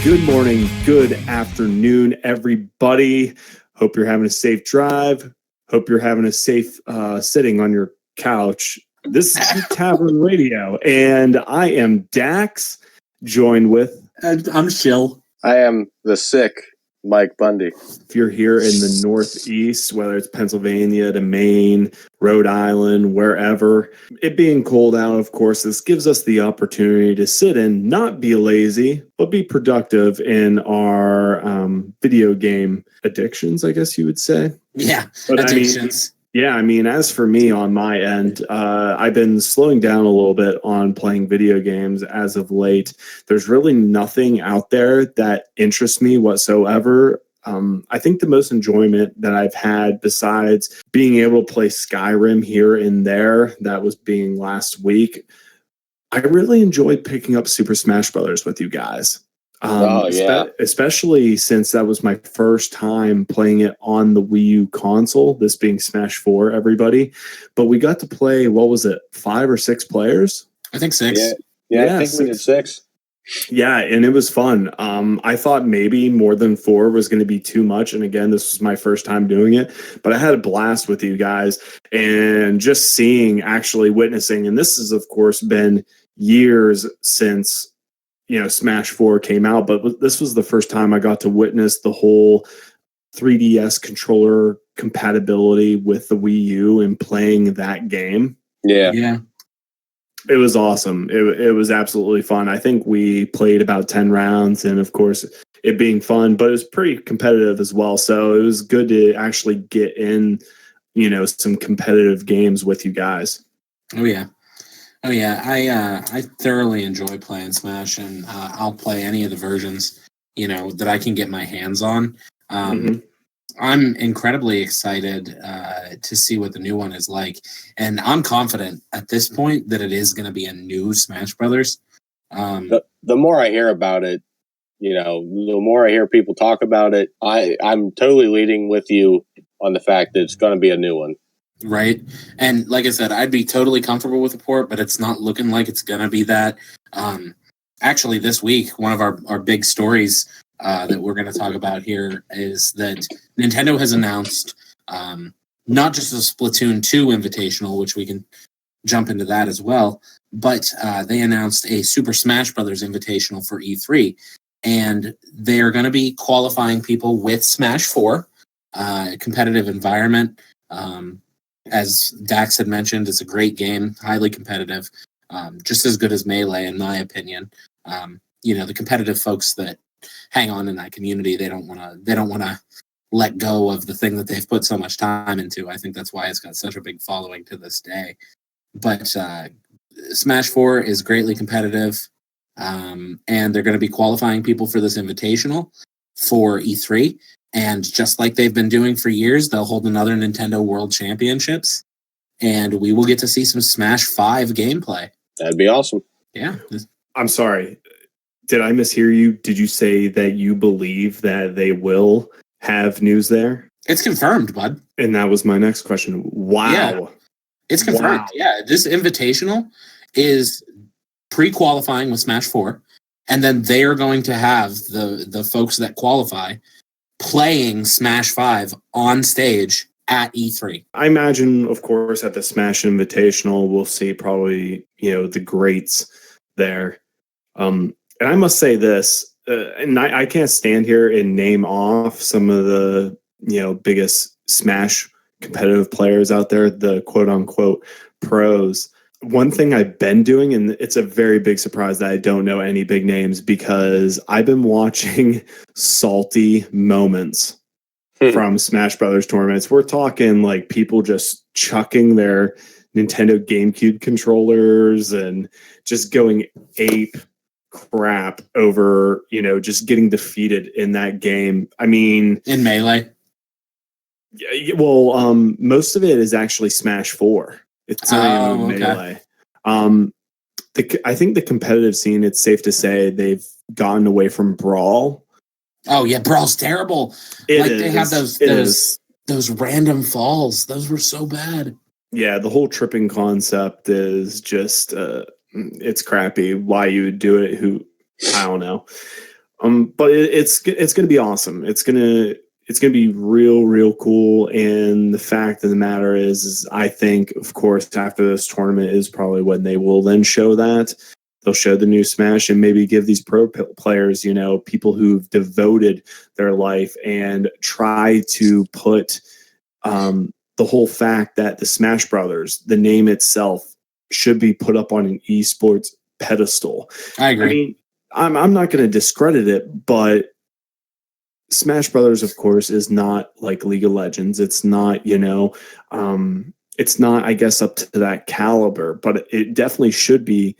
Good morning, good afternoon, everybody. Hope you're having a safe drive. Hope you're having a safe sitting on your couch. This is Geek Tavern Radio, and I am Dax, joined with... And I'm Shill. I am the sick Mike Bundy. If you're here in the Northeast, whether it's Pennsylvania to Maine, Rhode Island, wherever, it being cold out, of course, this gives us the opportunity to sit in, not be lazy, but be productive in our video game addictions, I guess you would say. Yeah, but addictions. I mean, as for me on my end, I've been slowing down a little bit on playing video games as of late. There's really nothing out there that interests me whatsoever. I think the most enjoyment that I've had, besides being able to play Skyrim here and there, that was being last week, I really enjoyed picking up Super Smash Brothers with you guys. Especially since that was my first time playing it on the Wii U console, this being Smash 4, everybody. But we got to play, what was it, 5 or 6 players? I think 6. Yeah, I think we did 6. Yeah, and it was fun. I thought maybe more than 4 was going to be too much. And again, this was my first time doing it. But I had a blast with you guys. And just actually witnessing, and this has, of course, been years since Smash 4 came out, but this was the first time I got to witness the whole 3DS controller compatibility with the Wii U and playing that game. Yeah. It was awesome. It was absolutely fun. I think we played about 10 rounds, and of course, it being fun, but it was pretty competitive as well. So it was good to actually get in, some competitive games with you guys. Oh yeah. I thoroughly enjoy playing Smash, and I'll play any of the versions, that I can get my hands on. I'm incredibly excited to see what the new one is like, and I'm confident at this point that it is going to be a new Smash Brothers. The more I hear about it, the more I hear people talk about it, I'm totally leading with you on the fact that it's going to be a new one. Right. And like I said, I'd be totally comfortable with the port, but it's not looking like it's going to be that. Actually, this week, one of our big stories that we're going to talk about here is that Nintendo has announced not just a Splatoon 2 Invitational, which we can jump into that as well, but they announced a Super Smash Brothers Invitational for E3. And they're going to be qualifying people with Smash 4, competitive environment. As Dax had mentioned, it's a great game, highly competitive, just as good as Melee, in my opinion. The competitive folks that hang on in that community, they don't want to let go of the thing that they've put so much time into. I think that's why it's got such a big following to this day. But Smash 4 is greatly competitive, and they're going to be qualifying people for this invitational for E3. And just like they've been doing for years, they'll hold another Nintendo World Championships, and we will get to see some Smash 5 gameplay. That'd be awesome. Yeah. I'm sorry. Did I mishear you? Did you say that you believe that they will have news there? It's confirmed, bud. And that was my next question. Wow. Yeah. It's confirmed. Wow. Yeah. This invitational is pre-qualifying with Smash 4, and then they are going to have the folks that qualify playing Smash 5 on stage at E3. I imagine, of course, at the Smash Invitational, we'll see probably, the greats there. And I must say this, and I can't stand here and name off some of the, biggest Smash competitive players out there, the quote-unquote pros. One thing I've been doing, and it's a very big surprise that I don't know any big names, because I've been watching salty moments from Smash Brothers tournaments. We're talking like people just chucking their Nintendo GameCube controllers and just going ape crap over, just getting defeated in that game. I mean, in Melee. Well, most of it is actually Smash 4. It's not even Melee. I think the competitive scene, it's safe to say they've gotten away from Brawl. Oh yeah, Brawl's terrible. They have those random falls. Those were so bad. Yeah, the whole tripping concept is just it's crappy. Why you would do it? I don't know. But it's going to be awesome. It's going to be real cool. And the fact of the matter is I think, of course, after this tournament is probably when they will then show that. They'll show the new Smash and maybe give these pro players, people who've devoted their life and try to put the whole fact that the Smash Brothers, the name itself, should be put up on an esports pedestal. I agree. I mean, I'm not going to discredit it, but Smash Brothers, of course, is not like League of Legends. It's not, it's not, I guess, up to that caliber, but it definitely should be,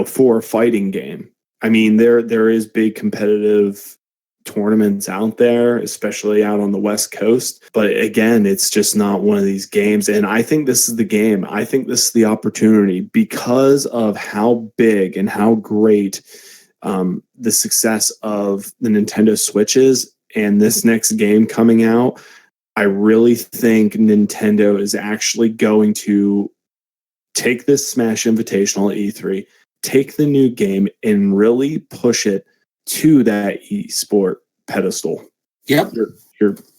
for a fighting game. I mean, there is big competitive tournaments out there, especially out on the West Coast. But again, it's just not one of these games. And I think this is the game. I think this is the opportunity because of how big and how great the success of the Nintendo Switch is and this next game coming out. I really think Nintendo is actually going to take this Smash Invitational at E3, take the new game, and really push it to that esport pedestal. Yep.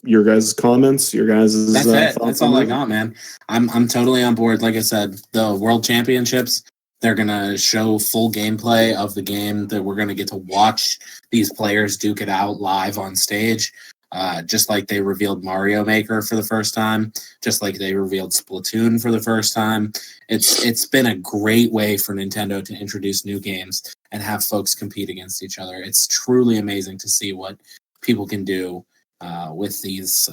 Your guys' comments, your guys' That's it. That's all I got, man. I'm totally on board. Like I said, the World Championships, they're gonna show full gameplay of the game that we're gonna get to watch these players duke it out live on stage. Just like they revealed Mario Maker for the first time, just like they revealed Splatoon for the first time. It's been a great way for Nintendo to introduce new games and have folks compete against each other. It's truly amazing to see what people can do with these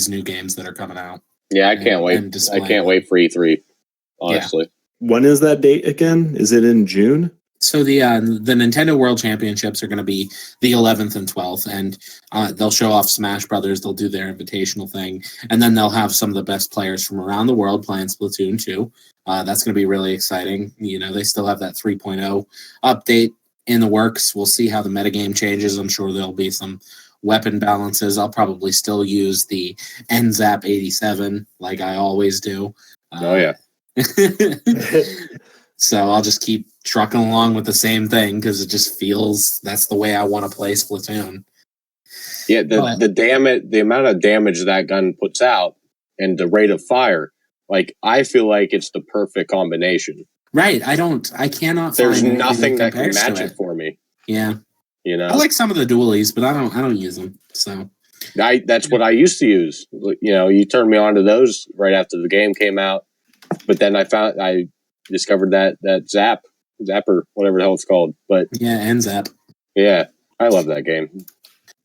new games that are coming out. Yeah, I can't wait. I can't wait for E3, honestly. Yeah. When is that date again? Is it in June? So the Nintendo World Championships are going to be the 11th and 12th, and they'll show off Smash Brothers. They'll do their invitational thing, and then they'll have some of the best players from around the world playing Splatoon 2. That's going to be really exciting. They still have that 3.0 update in the works. We'll see how the metagame changes. I'm sure there'll be some weapon balances. I'll probably still use the NZAP 87 like I always do. Oh, yeah. So I'll just keep trucking along with the same thing because it just feels that's the way I want to play Splatoon. Yeah, the amount of damage that gun puts out and the rate of fire, like I feel like it's the perfect combination. Right. I cannot There's find nothing that can match it for me. Yeah. I like some of the dualies, but I don't use them. So that's what I used to use. You turned me on to those right after the game came out. But then I discovered that Zapper, whatever the hell it's called. But yeah, NZAP. Yeah, I love that game.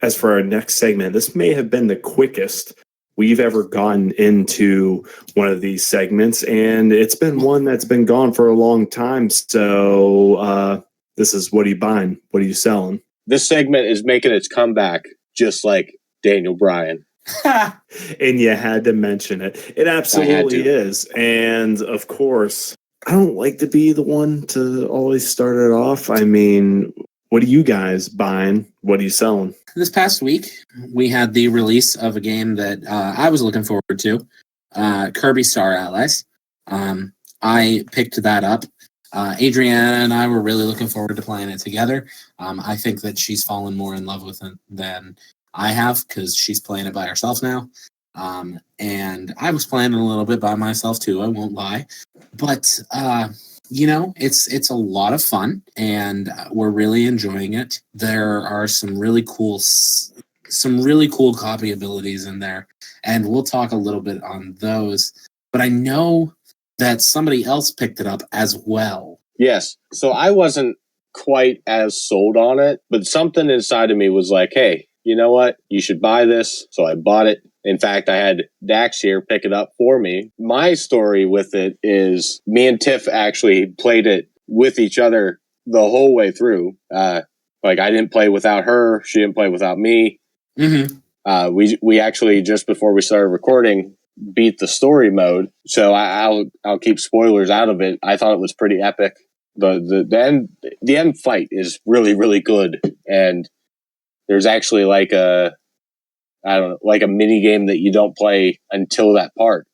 As for our next segment, this may have been the quickest we've ever gotten into one of these segments, and it's been one that's been gone for a long time. So this is What Are You Buying? What Are You Selling? This segment is making its comeback, just like Daniel Bryan. And you had to mention it. It absolutely is. And of course, I don't like to be the one to always start it off. I mean, what are you guys buying? What are you selling? This past week, we had the release of a game that I was looking forward to, Kirby Star Allies. I picked that up. Adriana and I were really looking forward to playing it together. I think that she's fallen more in love with it than I have because she's playing it by herself now. And I was playing it a little bit by myself too, I won't lie. But, it's a lot of fun and we're really enjoying it. There are some really cool copy abilities in there. And we'll talk a little bit on those. But I know that somebody else picked it up as well. Yes. So I wasn't quite as sold on it, but something inside of me was like, hey, you know what? You should buy this. So I bought it. In fact, I had Dax here pick it up for me. My story with it is me and Tiff actually played it with each other the whole way through. I didn't play without her. She didn't play without me. Mm-hmm. We actually, just before we started recording, beat the story mode. So I'll keep spoilers out of it. I thought it was pretty epic. The end fight is really, really good. And there's actually like a mini game that you don't play until that part.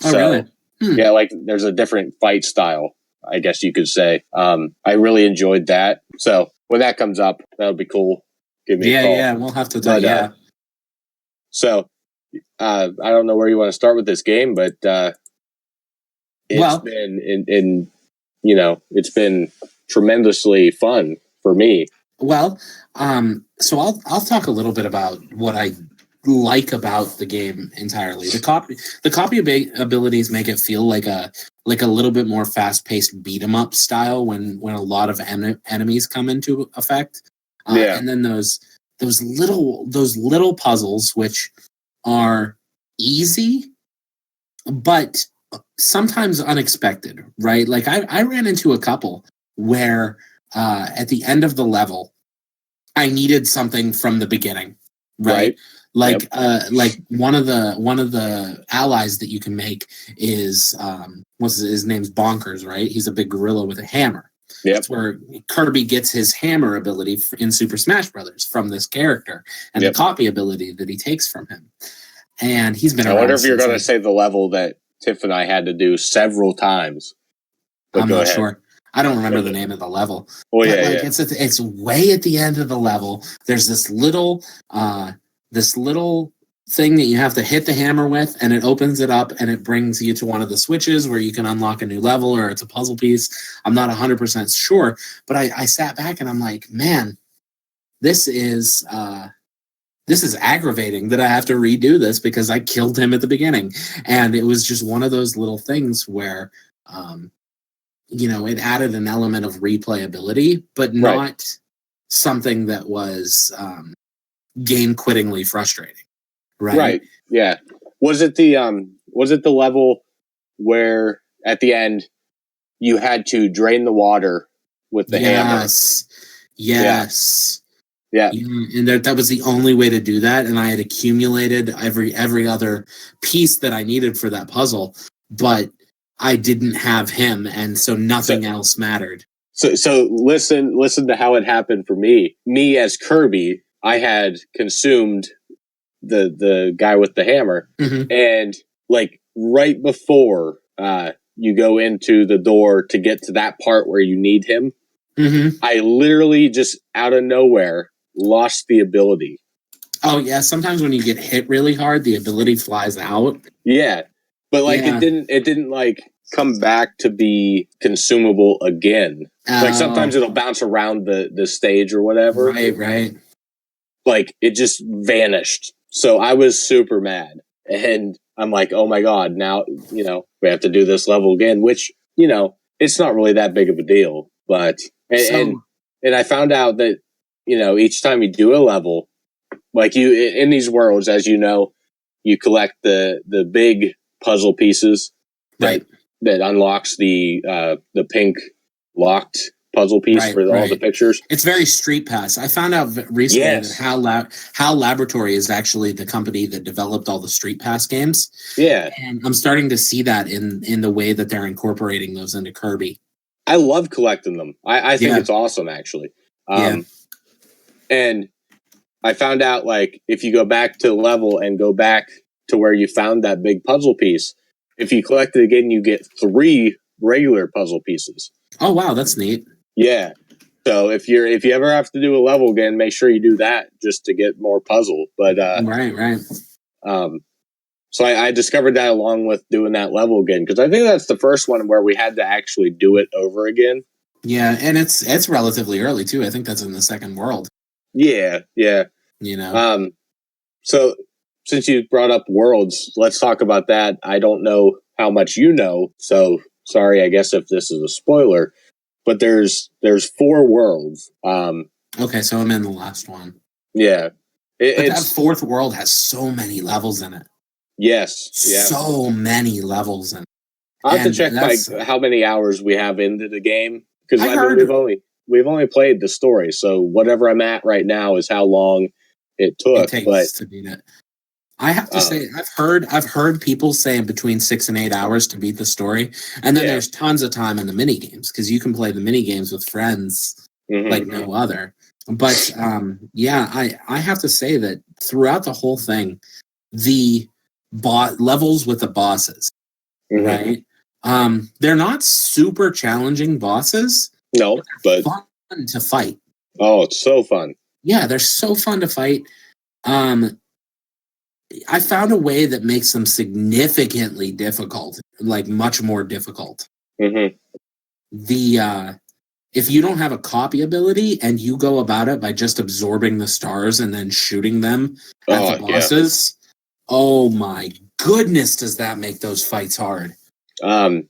Oh, so, really? Yeah, like there's a different fight style, I guess you could say. I really enjoyed that. So when that comes up, that'll be cool. Give me a call. Yeah, we'll have to talk. Yeah. So, I don't know where you want to start with this game, but it's been it's been tremendously fun for me. Well, so I'll talk a little bit about what I like about the game entirely. The copy abilities make it feel like a little bit more fast-paced beat 'em up style when a lot of enemies come into effect. And then those little puzzles, which are easy but sometimes unexpected, right? Like I ran into a couple where at the end of the level I needed something from the beginning, right? Like one of the allies that you can make is his name's Bonkers, right? He's a big gorilla with a hammer. That's where Kirby gets his hammer ability in Super Smash Brothers from this character, and the copy ability that he takes from him. And he's been. I wonder if you're going to say the level that Tiff and I had to do several times. But I'm not sure. I don't remember the name of the level. Oh but it's way at the end of the level. There's this little thing that you have to hit the hammer with, and it opens it up and it brings you to one of the switches where you can unlock a new level, or it's a puzzle piece. I'm not 100% sure, but I sat back and I'm like, man, this is aggravating that I have to redo this because I killed him at the beginning. And it was just one of those little things where, it added an element of replayability, but not something that was game-quittingly frustrating. Right. Yeah. Was it the level where at the end you had to drain the water with the hammer? Yes. Yeah. And that was the only way to do that, and I had accumulated every other piece that I needed for that puzzle, but I didn't have him, and so nothing else mattered. So listen to how it happened for me. Me as Kirby, I had consumed the guy with the hammer, and like right before you go into the door to get to that part where you need him, I literally just out of nowhere lost the ability. Oh yeah, sometimes when you get hit really hard, the ability flies out. Yeah, but it didn't like come back to be consumable again. Like sometimes it'll bounce around the stage or whatever. Right. Like it just vanished. So I was super mad, and I'm like, oh my god, now we have to do this level again, which it's not really that big of a deal, but and I found out that each time you do a level, like you in these worlds, as you know, you collect the big puzzle pieces that unlocks the pink locked puzzle piece for all the pictures. It's very Street Pass. I found out recently that HAL Laboratory is actually the company that developed all the Street Pass games. Yeah. And I'm starting to see that in the way that they're incorporating those into Kirby. I love collecting them. I think it's awesome, actually. And I found out, like, if you go back to the level and go back to where you found that big puzzle piece, if you collect it again, you get 3 regular puzzle pieces. Oh, wow, that's neat. Yeah. So if you ever have to do a level again, make sure you do that just to get more puzzle. But right. So I discovered that along with doing that level again, because I think that's the first one where we had to actually do it over again. Yeah, and it's relatively early too. I think that's in the second world. Yeah. So since you brought up worlds, let's talk about that. I don't know how much you know, so sorry, I guess if this is a spoiler. But there's 4 worlds. Okay, so I'm in the last one. Yeah. That 4th world has so many levels in it. Yes. Yeah. So many levels in it. I'll have to check how many hours we have into the game. Because we've only played the story, so whatever I'm at right now is how long it took. To beat it. I have to say, I've heard people saying between 6 and 8 hours to beat the story, and then there's tons of time in the mini games because you can play the mini games with friends like no other. But I have to say that throughout the whole thing, the levels with the bosses, right? They're not super challenging bosses. No, but fun to fight. Oh, it's so fun. Yeah, they're so fun to fight. I found a way that makes them significantly difficult, like much more difficult. Mm-hmm. If you don't have a copy ability and you go about it by just absorbing the stars and then shooting them at the bosses, oh my goodness, does that make those fights hard? So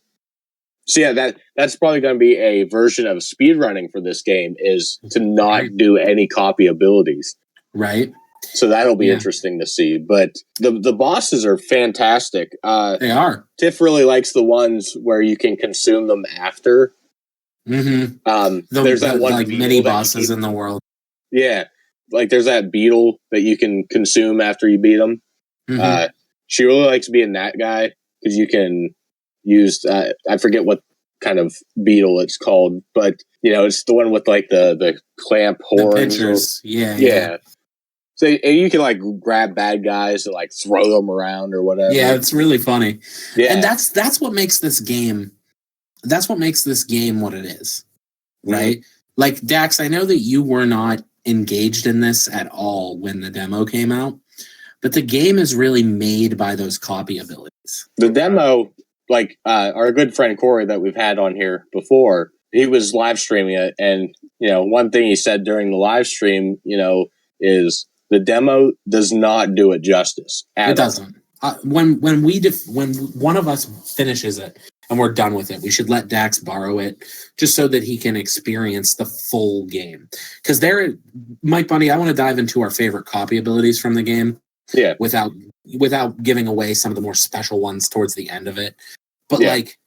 yeah, that's probably going to be a version of speedrunning for this game, is to not do any copy abilities. Right. So that'll be interesting to see. But the bosses are fantastic. They are. Tiff really likes the ones where you can consume them after. Mm-hmm. There's that one like mini bosses in the world. Yeah, like there's that beetle that you can consume after you beat them. Mm-hmm. She really likes being that guy because you can use I forget what kind of beetle it's called, but it's the one with like the clamp horns. Yeah. So you can like grab bad guys and like throw them around or whatever. Yeah, it's really funny. Yeah, and that's what makes this game. That's what makes this game what it is, right? Mm-hmm. Like Dax, I know that you were not engaged in this at all when the demo came out, but the game is really made by those copy abilities. The demo, like our good friend Corey that we've had on here before, he was live streaming it, and one thing he said during the live stream, is the demo does not do it justice. It doesn't. When one of us finishes it and we're done with it, we should let Dax borrow it just so that he can experience the full game. Because Mike Bundy, I want to dive into our favorite copy abilities from the game. Yeah. Without giving away some of the more special ones towards the end of it. But like,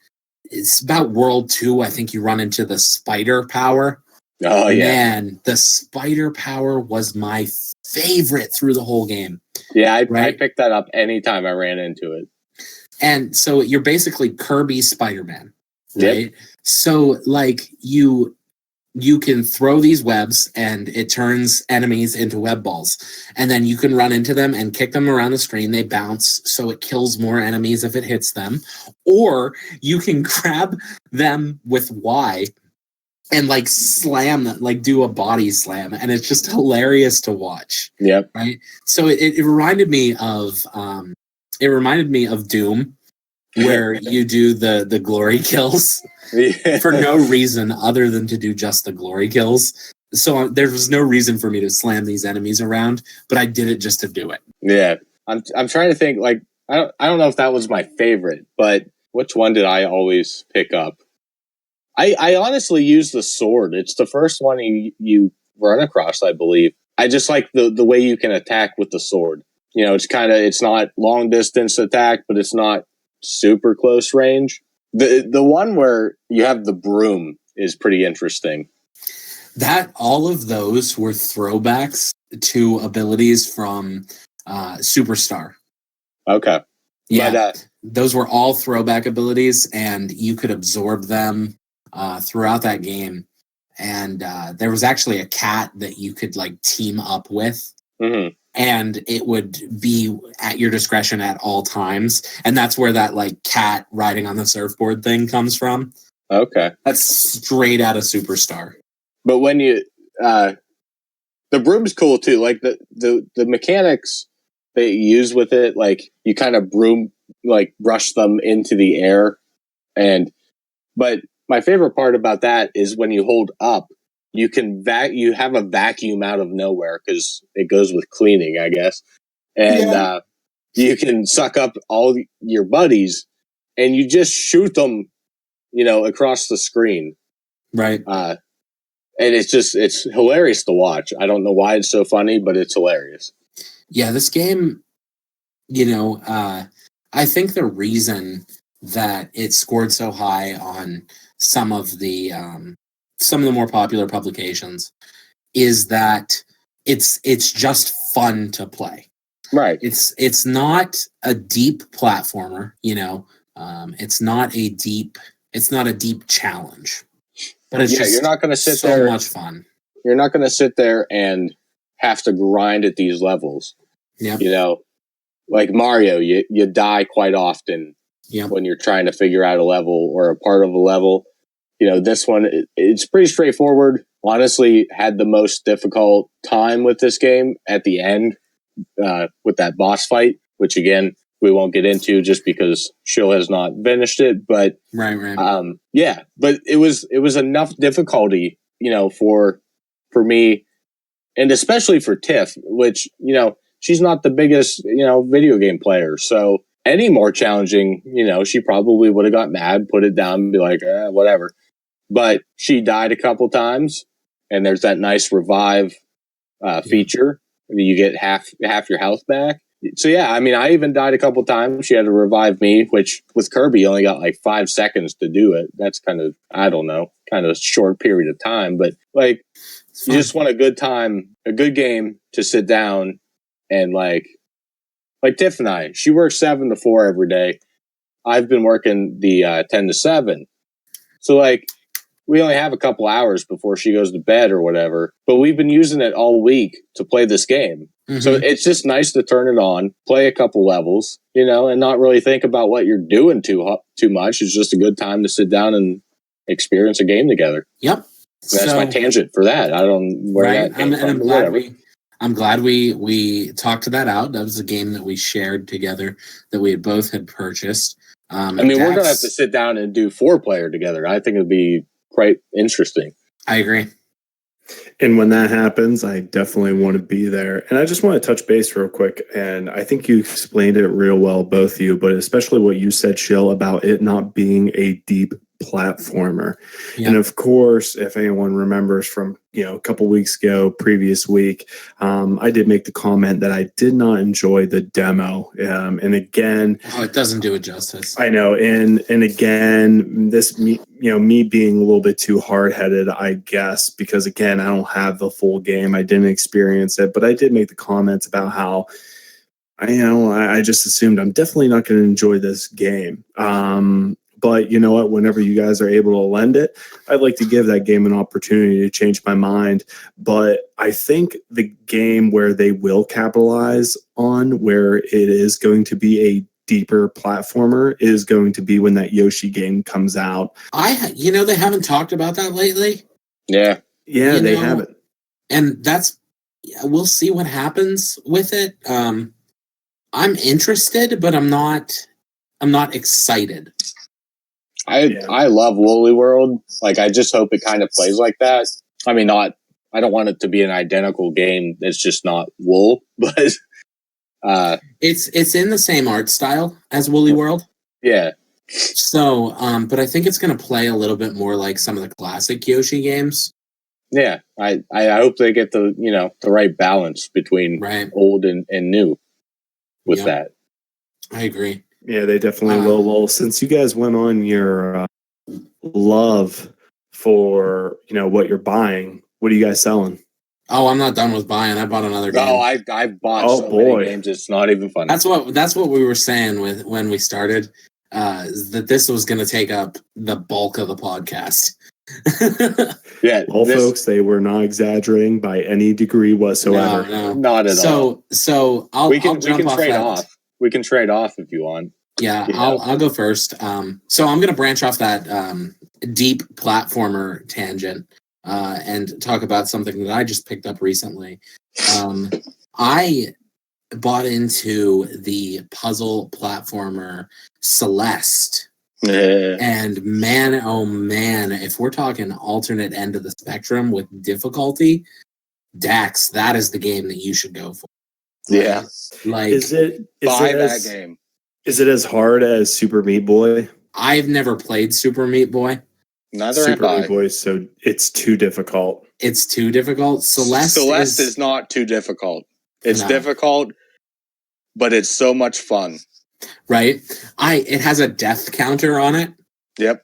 it's about World 2. I think you run into the spider power. Oh, yeah. Man, the spider power was my favorite through the whole game. Yeah, I picked that up anytime I ran into it. And so you're basically Kirby Spider-Man, right? Yep. So like you can throw these webs and it turns enemies into web balls. And then you can run into them and kick them around the screen. They bounce, so it kills more enemies if it hits them. Or you can grab them with Y and like slam them, like do a body slam. And it's just hilarious to watch. Yep. Right. So it reminded me of Doom, where you do the glory kills for no reason other than to do just the glory kills. So there was no reason for me to slam these enemies around, but I did it just to do it. Yeah. I'm trying to think, like, I don't know if that was my favorite, but which one did I always pick up? I honestly use the sword. It's the first one you run across, I believe. I just like the way you can attack with the sword. It's not long distance attack, but it's not super close range. The one where you have the broom is pretty interesting. That all of those were throwbacks to abilities from Superstar. Okay. Yeah, but, those were all throwback abilities, and you could absorb them throughout that game. And there was actually a cat that you could like team up with. Mm-hmm. And it would be at your discretion at all times. And that's where that like cat riding on the surfboard thing comes from. Okay. That's straight out of Superstar. But when you, the broom's cool too. Like the mechanics that you use with it, like you kind of brush them into the air. But my favorite part about that is when you hold up, you have a vacuum out of nowhere because it goes with cleaning, I guess. And you can suck up all your buddies and you just shoot them, across the screen. Right. And it's hilarious to watch. I don't know why it's so funny, but it's hilarious. Yeah, this game, I think the reason that it scored so high on some of the more popular publications is that it's just fun to play. Right. It's not a deep platformer, it's not a deep challenge. But it's just you're not going to sit so there. Much fun. You're not going to sit there and have to grind at these levels. Yeah. Like Mario, you die quite often when you're trying to figure out a level or a part of a level. This one, it's pretty straightforward. honestly had the most difficult time with this game at the end with that boss fight, which again we won't get into just because Shill has not finished it. But right. Yeah, but it was enough difficulty, for me, and especially for Tiff, which she's not the biggest video game player, so any more challenging, she probably would have got mad, put it down, and be like, whatever. But she died a couple times, and there's that nice revive feature. You get half your health back. So yeah, I mean, I even died a couple times. She had to revive me, which with Kirby, you only got like 5 seconds to do it. That's kind of, I don't know, kind of a short period of time. But like, you just want a good time, a good game to sit down and like Tiff and I, she works 7 to 4 every day. I've been working the 10 to 7. So like, we only have a couple hours before she goes to bed or whatever, but we've been using it all week to play this game. Mm-hmm. So it's just nice to turn it on, play a couple levels, and not really think about what you're doing too much. It's just a good time to sit down and experience a game together. Yep. That's my tangent for that. I don't know where that came from. I'm glad we talked that out. That was a game that we shared together that we both had purchased. I mean, we're going to have to sit down and do 4-player together. I think it'd be quite interesting. I agree. And when that happens, I definitely want to be there. And I just want to touch base real quick. And I think you explained it real well, both of you, but especially what you said, Shill, about it not being a deep platformer. Yep. And of course, if anyone remembers from a couple weeks ago, previous week, I did make the comment that I did not enjoy the demo. And again, it doesn't do it justice. I know, and again, this me being a little bit too hard-headed, I guess, because again, I don't have the full game. I didn't experience it, but I did make the comments about how I just assumed I'm definitely not going to enjoy this game. But you know what? Whenever you guys are able to lend it, I'd like to give that game an opportunity to change my mind. But I think the game where they will capitalize on, where it is going to be a deeper platformer, is going to be when that Yoshi game comes out. They haven't talked about that lately. Yeah, they haven't. And we'll see what happens with it. I'm interested, but I'm not excited. I love Woolly World. Like, I just hope it kind of plays like that. I mean, I don't want it to be an identical game that's just not wool, but it's in the same art style as Woolly World. Yeah. So, but I think it's going to play a little bit more like some of the classic Yoshi games. Yeah, I hope they get the right balance between old and new with that. I agree. Yeah, they definitely will. Well, since you guys went on your love for what you're buying, what are you guys selling? Oh, I'm not done with buying. I bought another game. Oh, I've bought many games. It's not even funny. That's what we were saying when we started. That this was going to take up the bulk of the podcast. Yeah, folks, they were not exaggerating by any degree whatsoever. No, not at all. So we can trade off. We can trade off if you want. Yeah, I'll go first. So I'm going to branch off that deep platformer tangent and talk about something that I just picked up recently. I bought into the puzzle platformer Celeste. And man, oh man, if we're talking alternate end of the spectrum with difficulty, Dax, that is the game that you should go for. Yeah. Like, is it that game? Is it as hard as Super Meat Boy? I've never played Super Meat Boy. Neither Super have I. Meat Boy, so it's too difficult. It's too difficult. Celeste is not too difficult. It's difficult, but it's so much fun. Right? It has a death counter on it. Yep.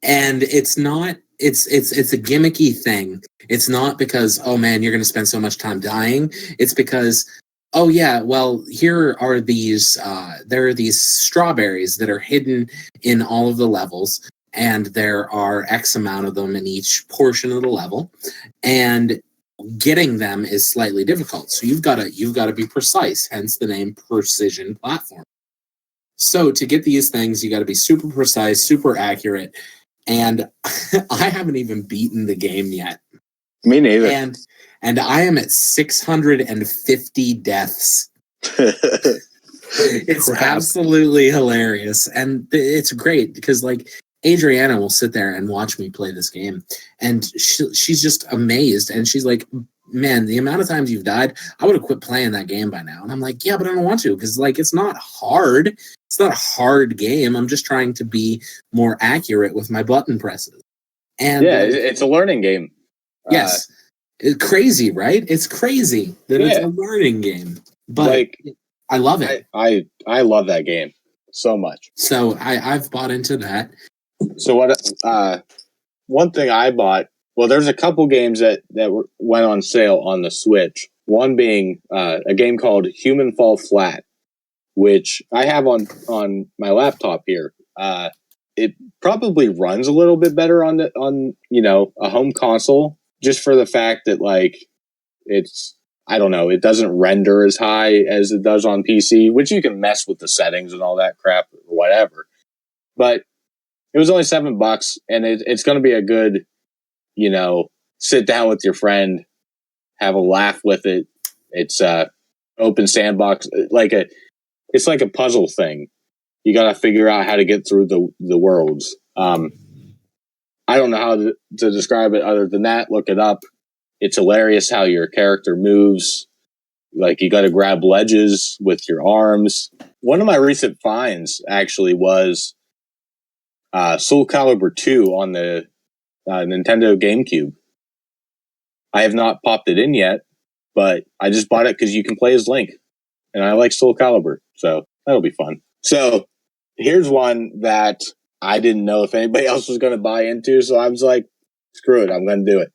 And it's not it's a gimmicky thing. It's not because, oh man, you're going to spend so much time dying. It's because, oh yeah, well, here are these there are these strawberries that are hidden in all of the levels, and there are X amount of them in each portion of the level, and getting them is slightly difficult. So you've got to be precise, hence the name Precision Platform. So to get these things, you got to be super precise, super accurate, and I haven't even beaten the game yet. Me neither. And I am at 650 deaths. It's absolutely hilarious, and it's great because like Adriana will sit there and watch me play this game, and she's just amazed, and she's like, man, the amount of times you've died, I would have quit playing that game by now. And I'm like, yeah, but I don't want to, because like it's not hard. It's not a hard game. I'm just trying to be more accurate with my button presses. And yeah, it's a learning game. Yes. It's crazy, right? It's crazy that it's a learning game. But like, I love it. I love that game so much. So I've bought into that. So what? One thing I bought. Well, there's a couple games that went on sale on the Switch. One being a game called Human Fall Flat, which I have on my laptop here. It probably runs a little bit better on a home console, just for the fact that like it's. I don't know, it doesn't render as high as it does on PC, which you can mess with the settings and all that crap or whatever. But it was only $7, and it's going to be a good, sit down with your friend, have a laugh with it. It's open sandbox, it's like a puzzle thing. You got to figure out how to get through the worlds. I don't know how to describe it other than that. Look it up. It's hilarious how your character moves. Like, you got to grab ledges with your arms. One of my recent finds, actually, was Soul Calibur 2 on the Nintendo GameCube. I have not popped it in yet, but I just bought it because you can play as Link. And I like Soul Calibur, so that'll be fun. So, here's one that I didn't know if anybody else was going to buy into, so I was like, screw it, I'm going to do it.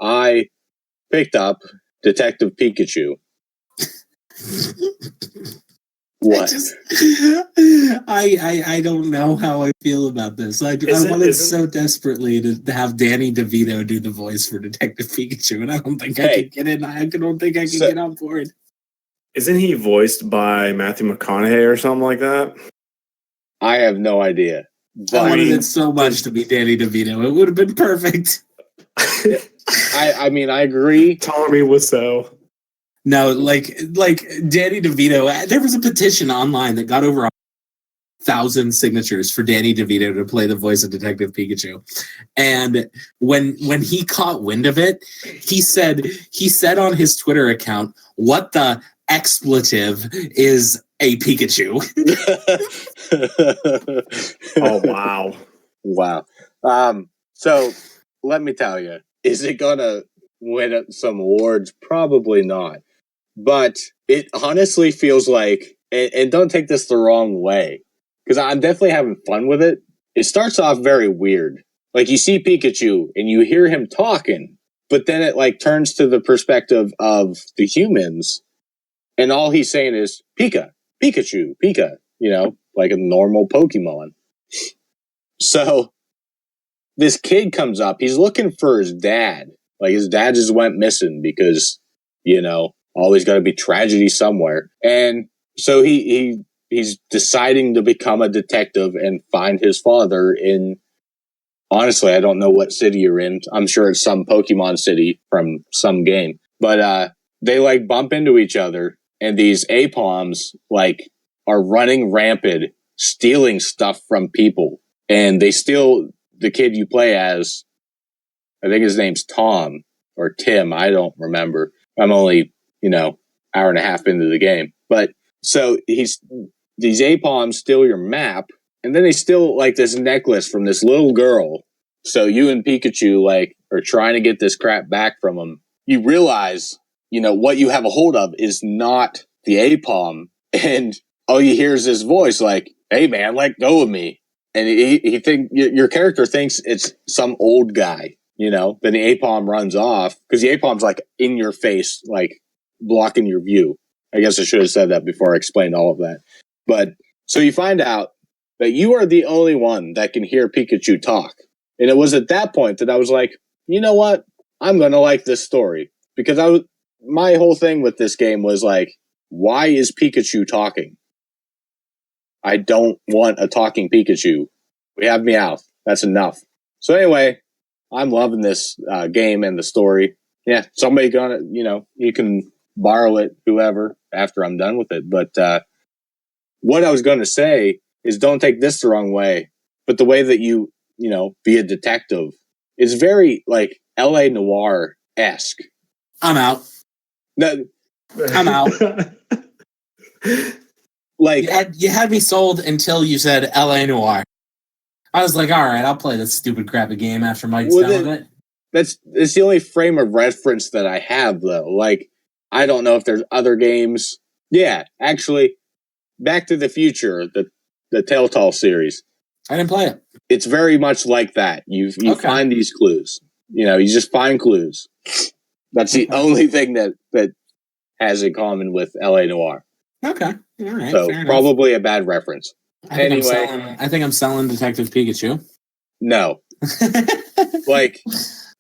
I picked up Detective Pikachu. What? I don't know how I feel about this. I wanted so desperately to have Danny DeVito do the voice for Detective Pikachu, and I don't think I can get in. I don't think I can get on board. Isn't he voiced by Matthew McConaughey or something like that? I have no idea. I wanted it so much to be Danny DeVito. It would have been perfect. I mean, I agree. Tommy Wiseau. No, like Danny DeVito. There was a petition online that got over 1,000 signatures for Danny DeVito to play the voice of Detective Pikachu. And when he caught wind of it, he said on his Twitter account, "What the expletive is a Pikachu?" Oh wow. Wow. So let me tell you, is it gonna win some awards? Probably not. But it honestly feels like, and don't take this the wrong way, because I'm definitely having fun with it. It starts off very weird. Like, you see Pikachu and you hear him talking, but then it like turns to the perspective of the humans, and all he's saying is Pika, Pikachu, Pika, like a normal Pokemon. So this kid comes up, he's looking for his dad. Like, his dad just went missing because, always got to be tragedy somewhere. And so he's deciding to become a detective and find his father in, honestly, I don't know what city you're in. I'm sure it's some Pokemon city from some game. But they like bump into each other, and these APOMs like are running rampant, stealing stuff from people. And they steal the kid you play as. I think his name's Tom or Tim. I don't remember. I'm only, hour and a half into the game. But so these APOMs steal your map, and then they steal like this necklace from this little girl. So you and Pikachu like are trying to get this crap back from them. You realize, what you have a hold of is not the APOM, and all you hear is this voice like, "Hey man, let go of me." And your character thinks it's some old guy. Then the APOM runs off because the APOM's like in your face, like blocking your view. I guess I should have said that before I explained all of that. But so you find out that you are the only one that can hear Pikachu talk. And it was at that point that I was like, you know what? I'm going to like this story, because my whole thing with this game was like, why is Pikachu talking? I don't want a talking Pikachu. We have Meowth. That's enough. So anyway, I'm loving this game and the story. Yeah, somebody gonna, you can borrow it, whoever, after I'm done with it. But what I was going to say is, don't take this the wrong way, but the way that you be a detective is very like L.A. Noir-esque. I'm out. No, I'm out. Like you had me sold until you said L.A. Noir. I was like, all right, I'll play this stupid crappy game after Mike's done with it. It's the only frame of reference that I have, though. Like, I don't know if there's other games. Yeah, actually, Back to the Future, the Telltale series. I didn't play it. It's very much like that. You find these clues. You just find clues. That's the only thing that has in common with L.A. Noir. Okay, all right. So probably a bad reference. I think I'm selling Detective Pikachu. No. Like,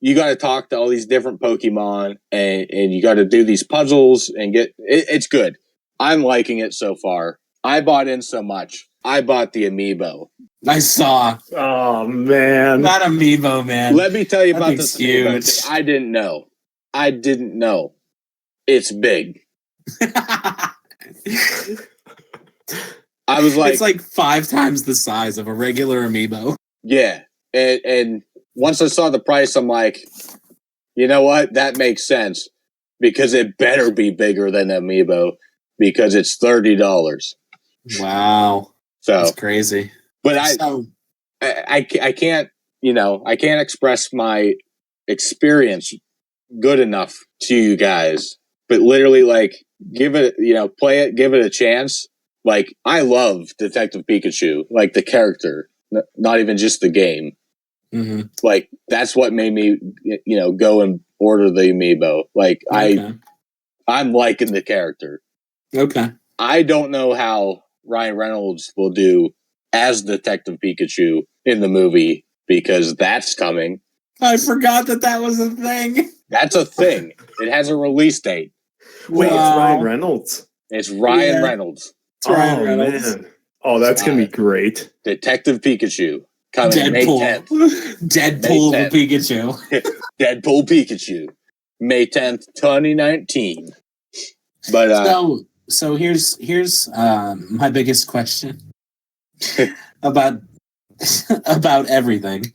you got to talk to all these different Pokemon, and you got to do these puzzles and it's good. I'm liking it so far. I bought in so much. I bought the amiibo. I saw. Oh, man. That amiibo, man. Let me tell you about this huge. amiibo. I didn't know. It's big. I was like, it's like 5 times the size of a regular amiibo. Yeah, and once I saw the price, I'm like, you know what? That makes sense, because it better be bigger than amiibo, because it's $30. Wow, so that's crazy. But I can't I can't express my experience good enough to you guys. But literally, like, give it, play it, give it a chance. Like, I love Detective Pikachu, like the character, not even just the game. Mm-hmm. Like, that's what made me, go and order the amiibo. Like, okay. I'm liking the character. Okay. I don't know how Ryan Reynolds will do as Detective Pikachu in the movie, because that's coming. I forgot that was a thing. That's a thing. It has a release date. Wait, it's Ryan Reynolds. It's Ryan Reynolds. It's Ryan Reynolds. Man. Oh, that's going to be great. Detective Pikachu. Coming May 10th. Deadpool the Pikachu. Deadpool Pikachu. May 10th, 2019. But so here's my biggest question about everything.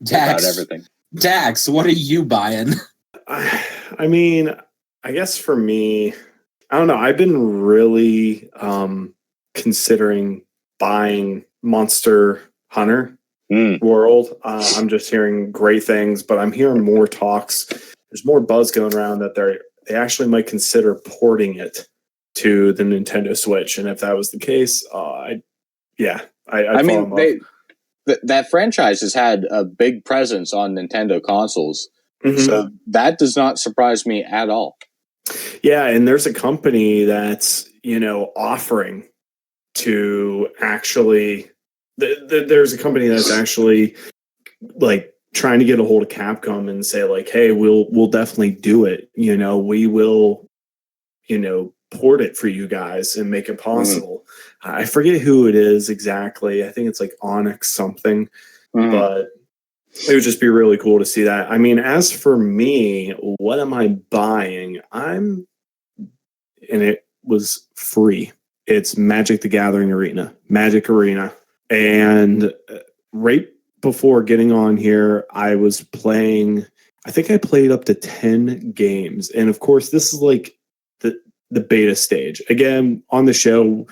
Dax, about everything. Dax, what are you buying? I mean, I guess for me, I don't know. I've been really considering buying Monster Hunter World. I'm just hearing great things, but I'm hearing more talks. There's more buzz going around that they actually might consider porting it to the Nintendo Switch. And if that was the case, I mean, that franchise has had a big presence on Nintendo consoles. Mm-hmm. So that does not surprise me at all. Yeah, and there's a company that's, offering to actually there's a company that's actually like trying to get a hold of Capcom and say like, hey, we'll definitely do it. We will, port it for you guys and make it possible. I forget who it is exactly. I think it's like Onyx something, but it would just be really cool to see that. I mean, as for me, what am I buying? And it was free. It's Magic the Gathering Magic Arena. And right before getting on here, I was playing, I think I played up to 10 games. And of course, this is like the beta stage. Again, on the show,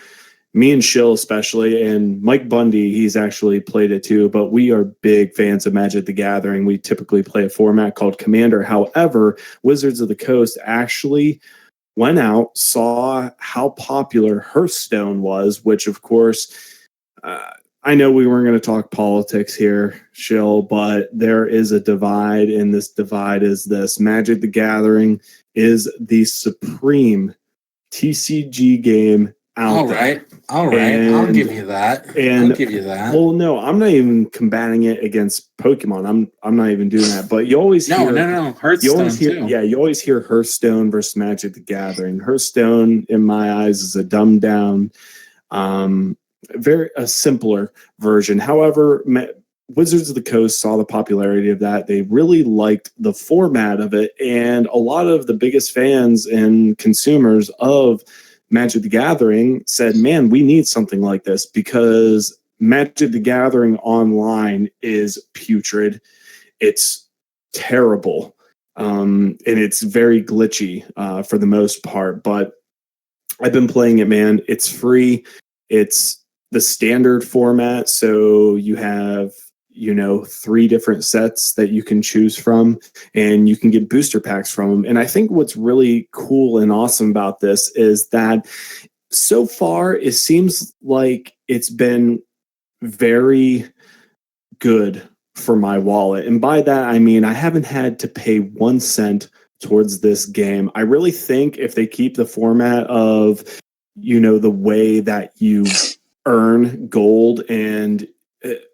me and Shill especially, and Mike Bundy, he's actually played it too, but we are big fans of Magic the Gathering. We typically play a format called Commander. However, Wizards of the Coast actually went out, saw how popular Hearthstone was, which of course, I know we weren't going to talk politics here, Shill, but there is a divide, and this divide is this. Magic the Gathering is the supreme TCG game out there. All right. I'll give you that. Well, no, I'm not even combating it against Pokemon. I'm not even doing that. But you always hear Hearthstone too. Yeah, you always hear Hearthstone versus Magic the Gathering. Hearthstone, in my eyes, is a dumbed down, a simpler version. However, Wizards of the Coast saw the popularity of that. They really liked the format of it. And a lot of the biggest fans and consumers of Magic the Gathering said, man, we need something like this because Magic the Gathering online is putrid. It's terrible. And it's very glitchy for the most part. But I've been playing it, man. It's free. It's the standard format. So you have, 3 different sets that you can choose from, and you can get booster packs from them. And I think what's really cool and awesome about this is that so far it seems like it's been very good for my wallet. And by that, I mean, I haven't had to pay 1 cent towards this game. I really think if they keep the format of, the way that you earn gold, and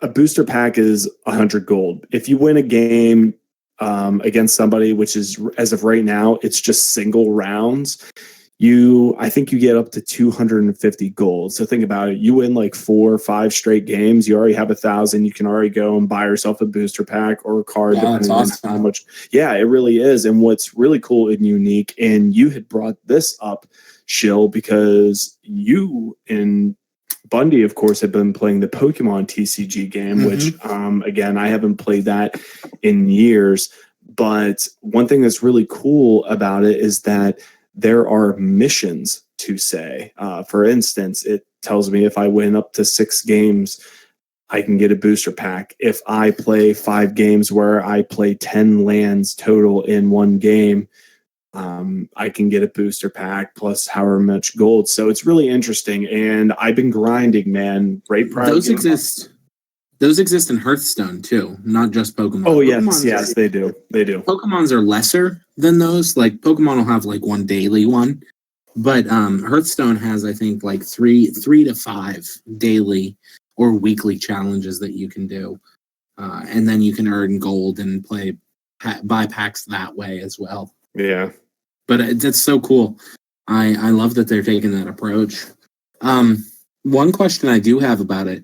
a booster pack is 100 gold. If you win a game against somebody, which is, as of right now, it's just single rounds, I think you get up to 250 gold. So think about it. You win like 4 or 5 straight games, you already have 1,000. You can already go and buy yourself a booster pack or a card. Yeah, that's awesome. On how much. Yeah, it really is. And what's really cool and unique, and you had brought this up, Shill, because you and Bundy, of course, have been playing the Pokemon TCG game, which, again, I haven't played that in years. But one thing that's really cool about it is that there are missions to say. For instance, it tells me if I win up to 6 games, I can get a booster pack. If I play 5 games where I play 10 lands total in one game, I can get a booster pack plus however much gold. So it's really interesting. And I've been grinding, man. Those exist in Hearthstone too, not just Pokemon. Oh, yes, they do. They do. Pokemons are lesser than those. Like Pokemon will have like one daily one, but Hearthstone has, I think, like 3 to 5 daily or weekly challenges that you can do, and then you can earn gold and buy packs that way as well. Yeah, but that's so cool. I love that they're taking that approach. One question I do have about it: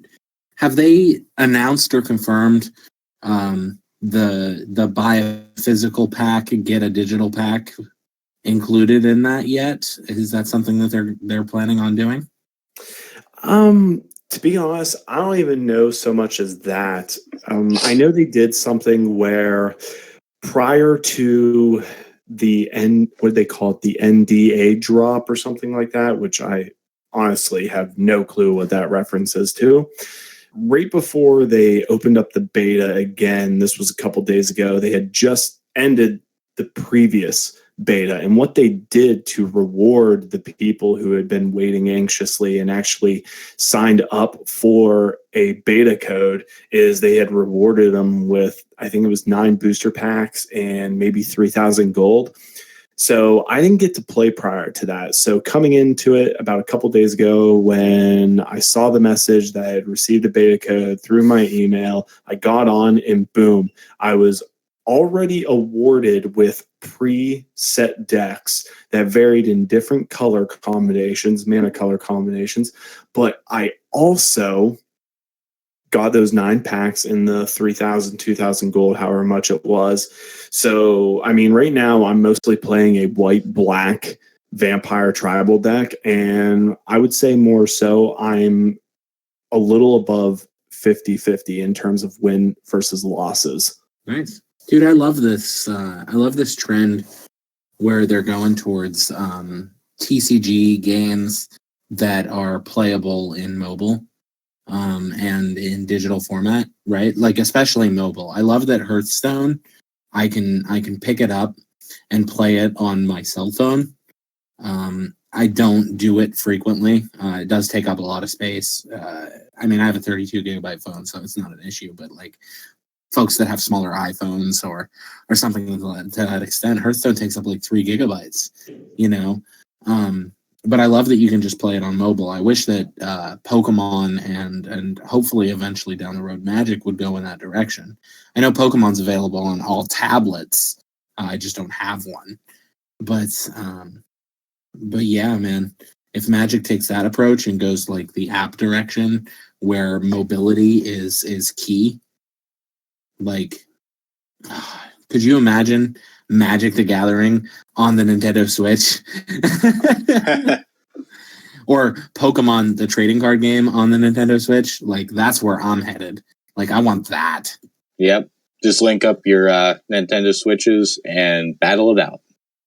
have they announced or confirmed the buy a physical pack and get a digital pack included in that yet? Is that something that they're planning on doing? To be honest, I don't even know so much as that. I know they did something where prior to the what do they call it? The NDA drop or something like that, which I honestly have no clue what that reference is to. Right before they opened up the beta again, this was a couple days ago, they had just ended the previous beta. And what they did to reward the people who had been waiting anxiously and actually signed up for a beta code is they had rewarded them with, I think it was 9 booster packs and maybe 3,000 gold. So I didn't get to play prior to that. So coming into it about a couple days ago, when I saw the message that I had received a beta code through my email, I got on and boom, I was already awarded with preset decks that varied in different color combinations, mana color combinations. But I also got those 9 packs in the 3,000, 2,000 gold, however much it was. So, I mean, right now I'm mostly playing a white-black vampire tribal deck, and I would say more so I'm a little above 50-50 in terms of win versus losses. Nice. Dude, I love this. I love this trend where they're going towards TCG games that are playable in mobile. And in digital format, right? Like especially mobile. I love that Hearthstone, I can pick it up and play it on my cell phone. I don't do it frequently. It does take up a lot of space. I mean, I have a 32 gigabyte phone, so it's not an issue. But like folks that have smaller iPhones or something to that extent, Hearthstone takes up like 3 gigabytes. But I love that you can just play it on mobile. I wish that Pokemon and hopefully eventually down the road Magic would go in that direction. I know Pokemon's available on all tablets. I just don't have one. But yeah, man, if Magic takes that approach and goes like the app direction where mobility is key, Like, could you imagine Magic the Gathering on the Nintendo Switch? Or Pokemon, the trading card game on the Nintendo Switch? Like, that's where I'm headed. Like, I want that. Yep. Just link up your Nintendo Switches and battle it out.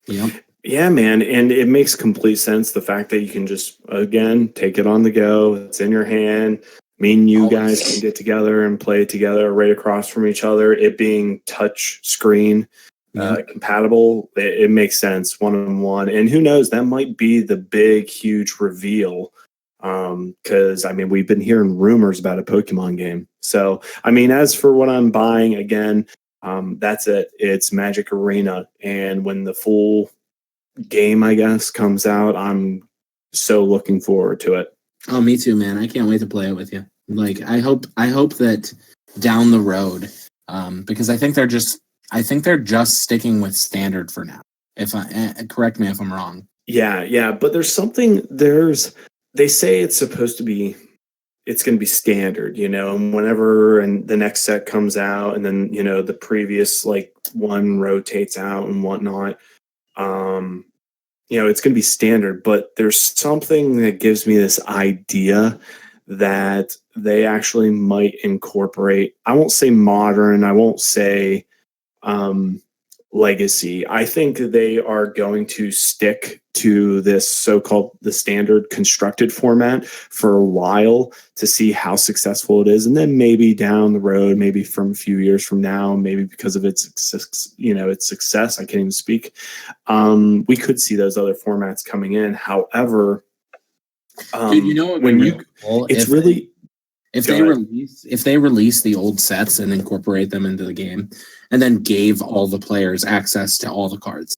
Yep. Yeah, man. And it makes complete sense. The fact that you can just, again, take it on the go. It's in your hand. Me and you guys can get together and play together right across from each other. It being touch screen compatible, it makes sense one-on-one. And who knows, that might be the big, huge reveal. Because, I mean, we've been hearing rumors about a Pokemon game. So, I mean, as for what I'm buying, again, that's it. It's Magic Arena. And when the full game, I guess, comes out, I'm so looking forward to it. Oh, me too, man. I can't wait to play it with you. Like, I hope that down the road, because I think they're just sticking with standard for now. If correct me if I'm wrong. Yeah, but they say it's supposed to be, it's going to be standard, and whenever and the next set comes out, and then the previous like one rotates out and whatnot. It's going to be standard, but there's something that gives me this idea that they actually might incorporate. I won't say modern. I won't say legacy. I think they are going to stick to this so-called the standard constructed format for a while to see how successful it is, and then maybe down the road, maybe from a few years from now, maybe because of its success, I can't even speak, we could see those other formats coming in. However, dude, what when really cool it's really if they release the old sets and incorporate them into the game, and then gave all the players access to all the cards.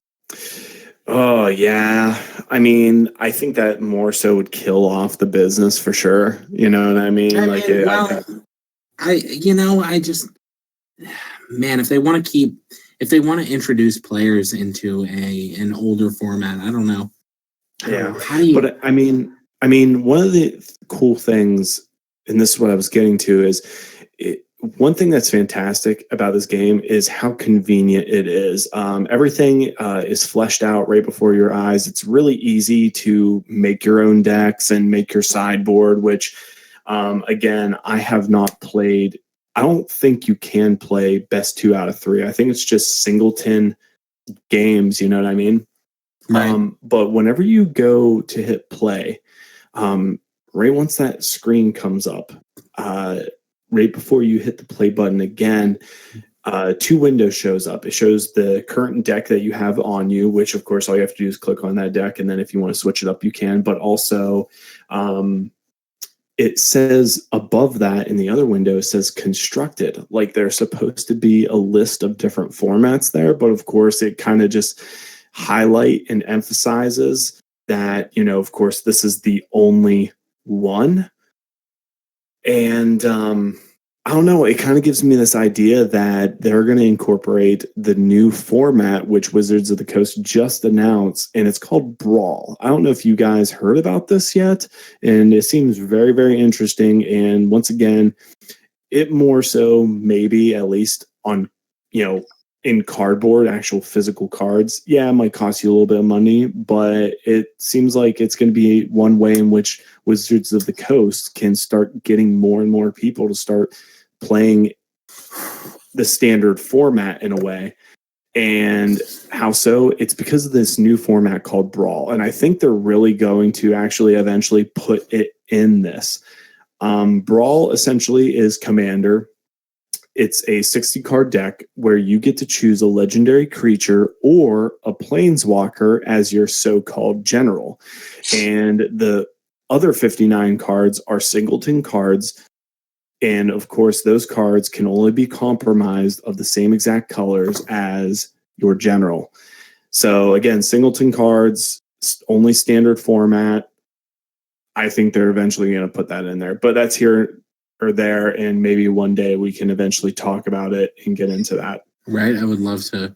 Oh yeah, I mean, I think that more so would kill off the business for sure. You know what I mean? Man, if they want to introduce players into an older format, I don't know. How do you? But I mean, one of the cool things, and this is what I was getting to, is one thing that's fantastic about this game is how convenient it is. Everything is fleshed out right before your eyes. It's really easy to make your own decks and make your sideboard, which, again, I have not played. I don't think you can play best 2 out of 3. I think it's just singleton games. You know what I mean? Right. But whenever you go to hit play, right once that screen comes up, right before you hit the play button again, 2 windows shows up. It shows the current deck that you have on you, which of course all you have to do is click on that deck, and then if you want to switch it up, you can. But also, it says above that in the other window, it says constructed. Like there's supposed to be a list of different formats there, but of course it kind of just highlight and emphasizes that, of course, this is the only one. And I don't know, it kind of gives me this idea that they're going to incorporate the new format, which Wizards of the Coast just announced, and it's called Brawl. I don't know if you guys heard about this yet, and it seems very, very interesting. And once again, it more so maybe at least on, in cardboard, actual physical cards. Yeah, it might cost you a little bit of money, but it seems like it's going to be one way in which Wizards of the Coast can start getting more and more people to start playing the standard format in a way. And how so? It's because of this new format called Brawl. And I think they're really going to actually eventually put it in this. Brawl essentially is Commander. It's a 60-card deck where you get to choose a legendary creature or a planeswalker as your so-called general. And the other 59 cards are singleton cards. And of course, those cards can only be compromised of the same exact colors as your general. So again, singleton cards, only standard format. I think they're eventually going to put that in there. But that's here or there, and maybe one day we can eventually talk about it and get into that. Right. I would love to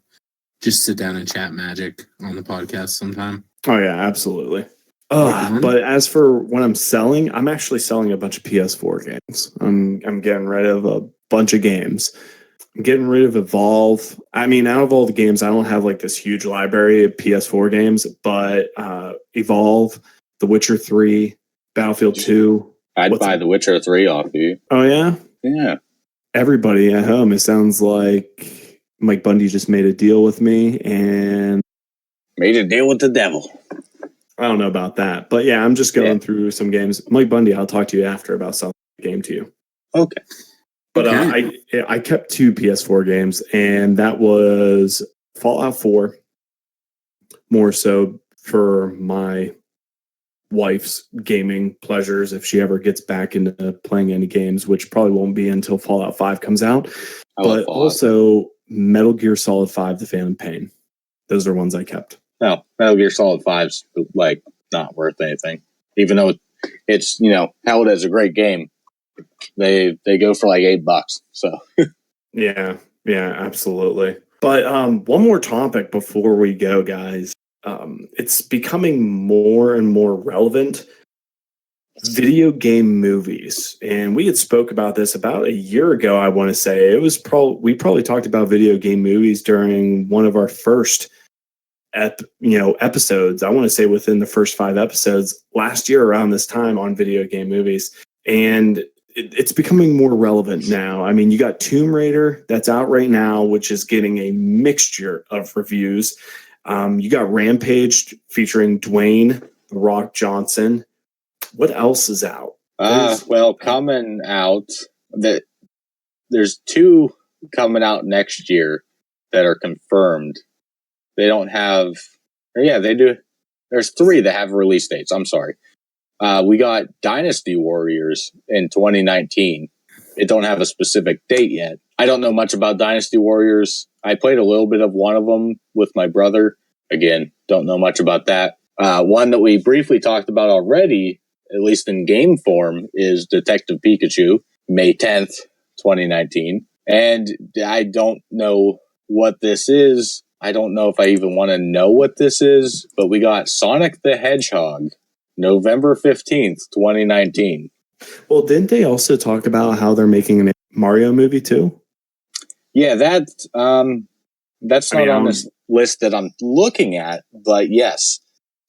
just sit down and chat Magic on the podcast sometime. Oh yeah, absolutely. But as for what I'm selling, I'm actually selling a bunch of PS4 games. I'm getting rid of a bunch of games. I'm getting rid of Evolve. I mean, out of all the games, I don't have like this huge library of PS4 games, but Evolve, The Witcher 3, Battlefield 2. I'd buy The Witcher 3 off you. Oh, yeah? Yeah. Everybody at home, it sounds like Mike Bundy just made a deal with me and made a deal with the devil. I don't know about that. But yeah, I'm just going through some games. Mike Bundy, I'll talk to you after about selling the game to you. Okay. But I kept 2 PS4 games, and that was Fallout 4, more so for my wife's gaming pleasures if she ever gets back into playing any games, which probably won't be until Fallout 5 comes out. But also Metal Gear Solid 5, The Phantom Pain. Those are ones I kept. No, Metal Gear Solid 5's like not worth anything. Even though it's, held as a great game. They go for like $8. So yeah, absolutely. But one more topic before we go, guys. It's becoming more and more relevant. Video game movies, and we had spoke about this about a year ago. I want to say it was we probably talked about video game movies during one of our first episodes. I want to say within the first 5 episodes last year around this time on video game movies, and it's becoming more relevant now. I mean, you got Tomb Raider that's out right now, which is getting a mixture of reviews. You got Rampage featuring Dwayne "The Rock" Johnson. What else is out? Coming out, that there's 2 coming out next year that are confirmed. They don't have, they do. There's 3 that have release dates. I'm sorry. We got Dynasty Warriors in 2019. It don't have a specific date yet. I don't know much about Dynasty Warriors. I played a little bit of one of them with my brother. Again, don't know much about that. One that we briefly talked about already, at least in game form, is Detective Pikachu, May 10th, 2019. And I don't know what this is. I don't know if I even want to know what this is, but we got Sonic the Hedgehog, November 15th, 2019. Well, didn't they also talk about how they're making a Mario movie too? Yeah, that's not on this list that I'm looking at, but yes,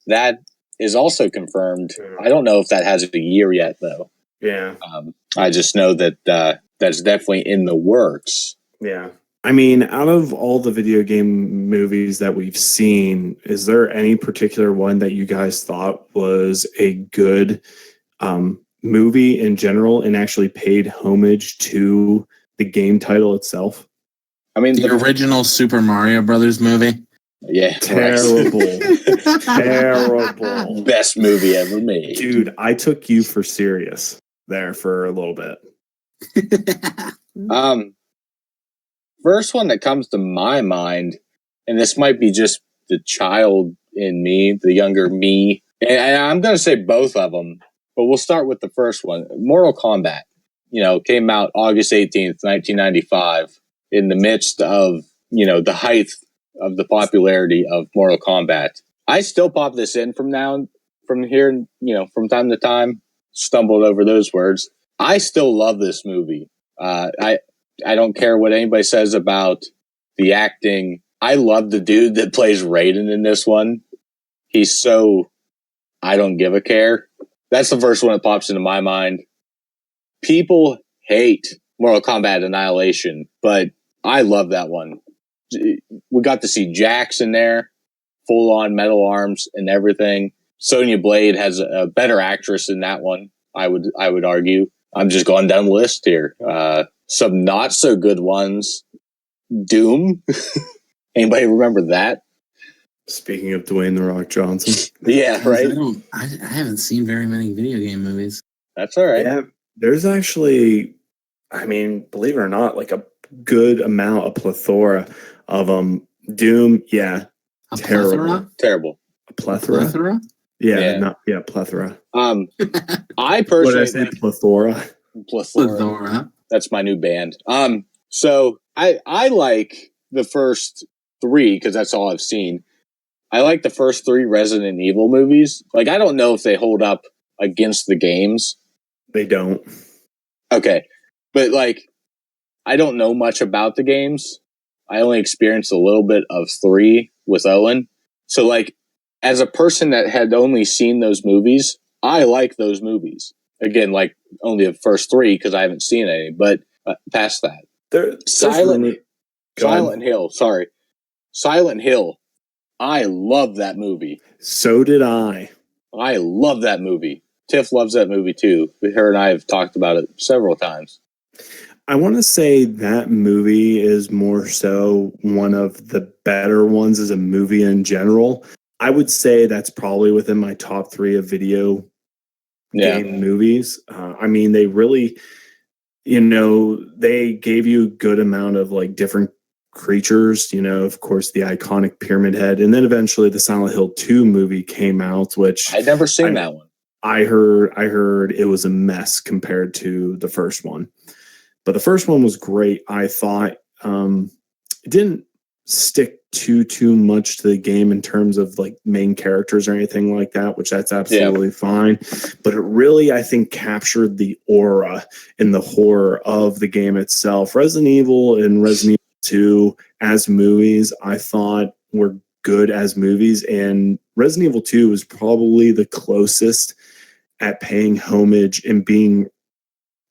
that is also confirmed. I don't know if that has a year yet, though. Yeah. I just know that that's definitely in the works. Yeah. I mean, out of all the video game movies that we've seen, is there any particular one that you guys thought was a good movie in general and actually paid homage to the game title itself? I mean, the original Super Mario Brothers movie. Yeah, terrible. Terrible. Best movie ever made. Dude, I took you for serious there for a little bit. First one that comes to my mind, and this might be just the child in me, the younger me, and I'm going to say both of them, but we'll start with the first one. Mortal Kombat, came out August 18th, 1995, in the midst of, the height of the popularity of Mortal Kombat. I still pop this in from here, from time to time, stumbled over those words. I still love this movie. I don't care what anybody says about the acting. I love the dude that plays Raiden in this one. He's so, I don't give a care. That's the first one that pops into my mind. People hate Mortal Kombat Annihilation, but I love that one. We got to see Jax in there, full on metal arms and everything. Sonya Blade has a better actress in that one, I would argue. I'm just going down the list here. Some not so good ones. Doom. Anybody remember that? Speaking of Dwayne "The Rock" Johnson. Yeah, right. I haven't seen very many video game movies. That's all right. Yeah, there's actually, I mean, believe it or not, like a good amount, a plethora of them. Doom, yeah. Terrible. A plethora? Yeah. Plethora. I personally what did I say? Plethora. That's my new band. So I like the first 3 because that's all I've seen. I like the first 3 Resident Evil movies. Like, I don't know if they hold up against the games. They don't. Okay. But, like, I don't know much about the games. I only experienced a little bit of 3 with Owen. So, like, as a person that had only seen those movies, I like those movies. Again, like, only the first 3 because I haven't seen any, but past that. Silent Hill, sorry. Silent Hill. I love that movie. So did I. I love that movie. Tiff loves that movie too. Her and I have talked about it several times. I want to say that movie is more so one of the better ones as a movie in general. I would say that's probably within my top 3 of video game movies. I mean, they really, they gave you a good amount of like different creatures, of course, the iconic Pyramid Head. And then eventually the Silent Hill 2 movie came out, which I'd never seen that one. I heard it was a mess compared to the first one. But the first one was great. I thought it didn't stick too much to the game in terms of like main characters or anything like that, which that's absolutely fine. But it really, I think, captured the aura and the horror of the game itself. Resident Evil and Resident Evil 2 as movies, I thought were good as movies. And Resident Evil 2 was probably the closest at paying homage and being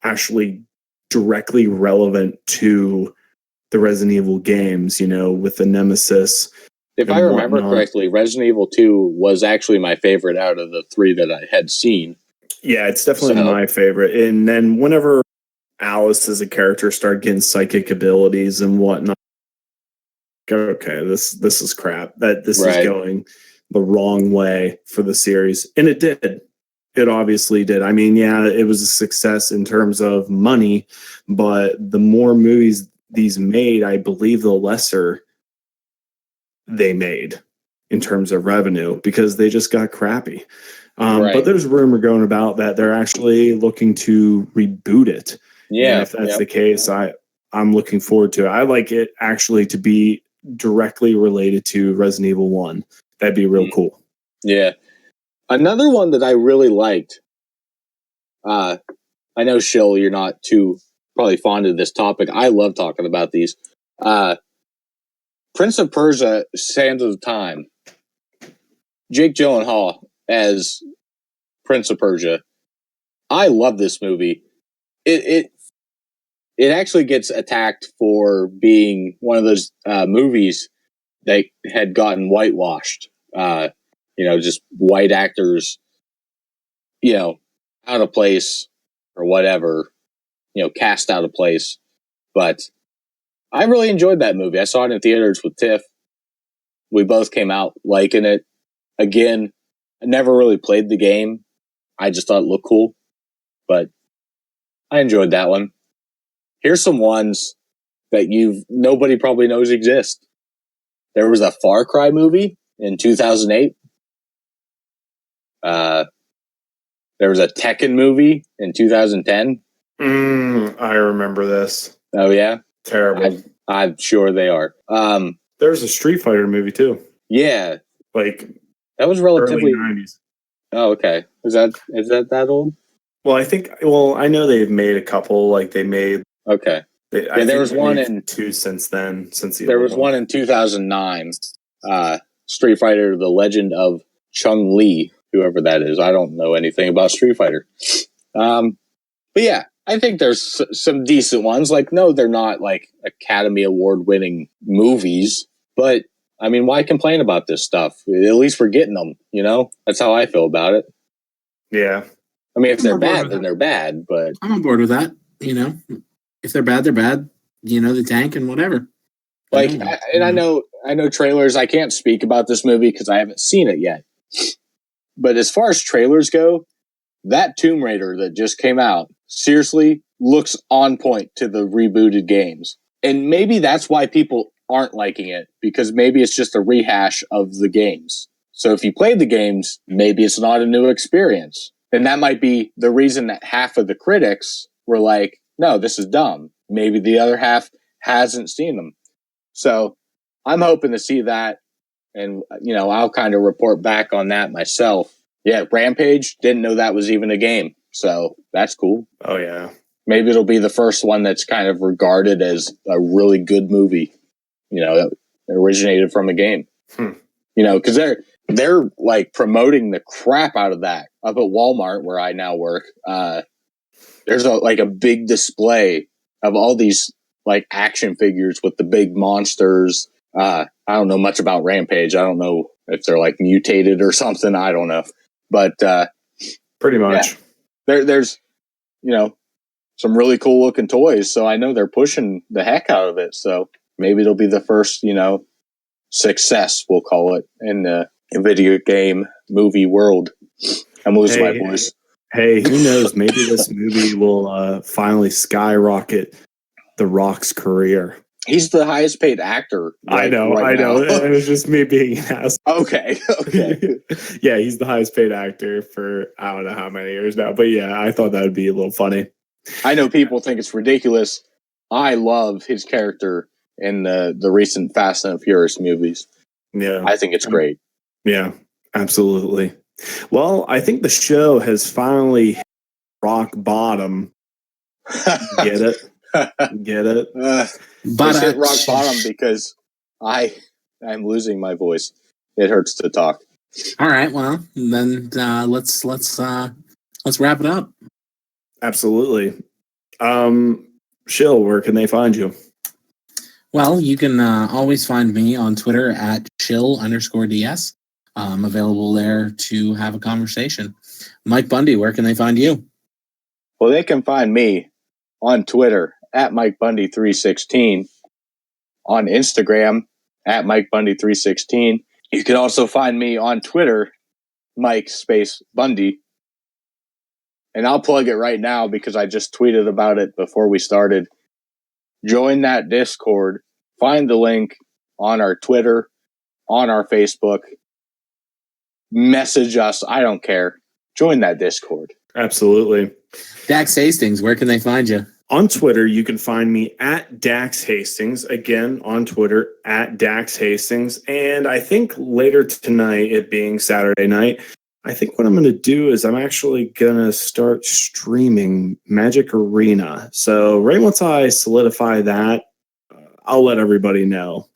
actually directly relevant to the Resident Evil games, with the Nemesis. If I remember correctly, Resident Evil 2 was actually my favorite out of the 3 that I had seen. Yeah, it's definitely my favorite. And then whenever Alice as a character started getting psychic abilities and whatnot, okay, this is crap. This is going the wrong way for the series. And it did. It obviously did. I mean, yeah, it was a success in terms of money, but the more movies these made, I believe the lesser they made in terms of revenue because they just got crappy. But there's rumor going about that they're actually looking to reboot it. Yeah. And if that's the case, I'm looking forward to it. I like it actually to be directly related to Resident Evil 1. That'd be real cool. Yeah. Another one that I really liked, I know, Shill, you're not too probably fond of this topic. I love talking about these. Prince of Persia, Sands of Time. Jake Gyllenhaal as Prince of Persia. I love this movie. It actually gets attacked for being one of those movies that had gotten whitewashed. Just white actors, out of place or whatever, cast out of place. But I really enjoyed that movie. I saw it in theaters with Tiff. We both came out liking it. Again, I never really played the game. I just thought it looked cool. But I enjoyed that one. Here's some ones that nobody probably knows exist. There was a Far Cry movie in 2008. There was a Tekken movie in 2010. I remember this. Oh, yeah? Terrible. I'm sure they are. There's a Street Fighter movie, too. Yeah. Like, that was relatively... early 90s. Oh, okay. Is that old? Well, I know they've made a couple. Like, they made... Okay. There was one in... 2 since then. There was one in 2009. Street Fighter, The Legend of Chun-Li. Whoever that is. I don't know anything about Street Fighter. But yeah, I think there's some decent ones. Like, no, they're not like Academy Award winning movies, but I mean, why complain about this stuff? At least we're getting them, That's how I feel about it. Yeah. I mean, if they're bad, then they're bad, but I'm on board with that. If they're bad, they're bad. The tank and whatever. Like, I know trailers. I can't speak about this movie because I haven't seen it yet. But as far as trailers go, that Tomb Raider that just came out seriously looks on point to the rebooted games. And maybe that's why people aren't liking it, because maybe it's just a rehash of the games. So if you played the games, maybe it's not a new experience. And that might be the reason that half of the critics were like, no, this is dumb. Maybe the other half hasn't seen them. So I'm hoping to see that. And, I'll kind of report back on that myself. Yeah, Rampage, didn't know that was even a game. So that's cool. Oh, yeah. maybe it'll be the first one that's kind of regarded as a really good movie, that originated from a game. Because they're like promoting the crap out of that up at Walmart where I now work. There's a big display of all these like action figures with the big monsters. I don't know much about Rampage. I don't know if they're like mutated or something. I don't know, but pretty much there's some really cool looking toys. So I know they're pushing the heck out of it. So maybe it'll be the first success, we'll call it, in the video game movie world. I'm losing my voice. Hey, who knows? Maybe this movie will finally skyrocket The Rock's career. He's the highest paid actor. I know. It was just me being an ass. Okay. Yeah, he's the highest paid actor for I don't know how many years now. But yeah, I thought that would be a little funny. I know people think it's ridiculous. I love his character in the recent Fast and Furious movies. Yeah. I think it's great. Yeah, absolutely. Well, I think the show has finally hit rock bottom. Get it? Get it? But hit rock bottom because I'm losing my voice. It hurts to talk. All right, well then let's wrap it up. Absolutely. Shill, where can they find you? Well, you can always find me on Twitter at Shill_DS. I'm available there to have a conversation. Mike Bundy, where can they find you? Well, they can find me on Twitter at MikeBundy316, on Instagram at MikeBundy316. You can also find me on Twitter, Mike space Bundy. And I'll plug it right now because I just tweeted about it before we started. Join that Discord. Find the link on our Twitter, on our Facebook. Message us. I don't care. Join that Discord. Absolutely. Dax Hastings, where can they find you? On Twitter, you can find me at Dax Hastings. Again, on Twitter, at Dax Hastings. And I think later tonight, it being Saturday night, I think what I'm going to do is I'm actually going to start streaming Magic Arena. So right once I solidify that, I'll let everybody know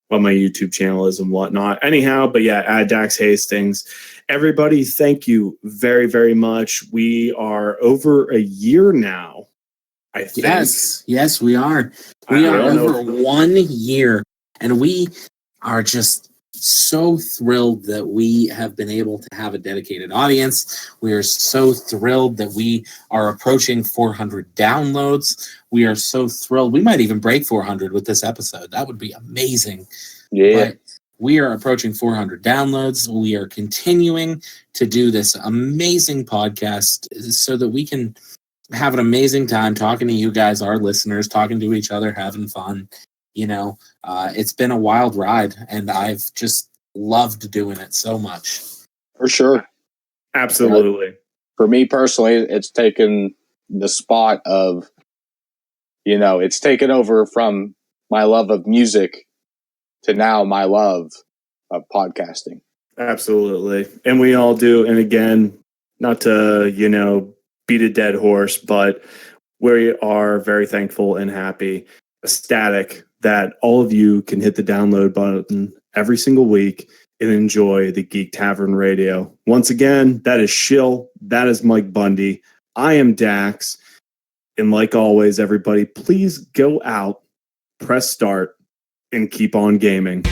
what my YouTube channel is and whatnot. Anyhow, but yeah, at Dax Hastings. Everybody, thank you very, very much. We are over a year now, I think. Yes, we are. We are over 1 year, and we are just so thrilled that we have been able to have a dedicated audience. We are so thrilled that we are approaching 400 downloads. We are so thrilled. We might even break 400 with this episode. That would be amazing. Yeah. But we are approaching 400 downloads. We are continuing to do this amazing podcast so that we can have an amazing time talking to you guys, our listeners, talking to each other, having fun. It's been a wild ride, and I've just loved doing it so much. For sure. Absolutely. For me personally, it's taken the spot of, it's taken over from my love of music to now my love of podcasting. Absolutely. And we all do. And again, not to, beat a dead horse, but we are very thankful and happy, ecstatic that all of you can hit the download button every single week and enjoy the Geek Tavern Radio. Once again, that is Shill. That is Mike Bundy. I am Dax. And like always, everybody, please go out, press start, and keep on gaming.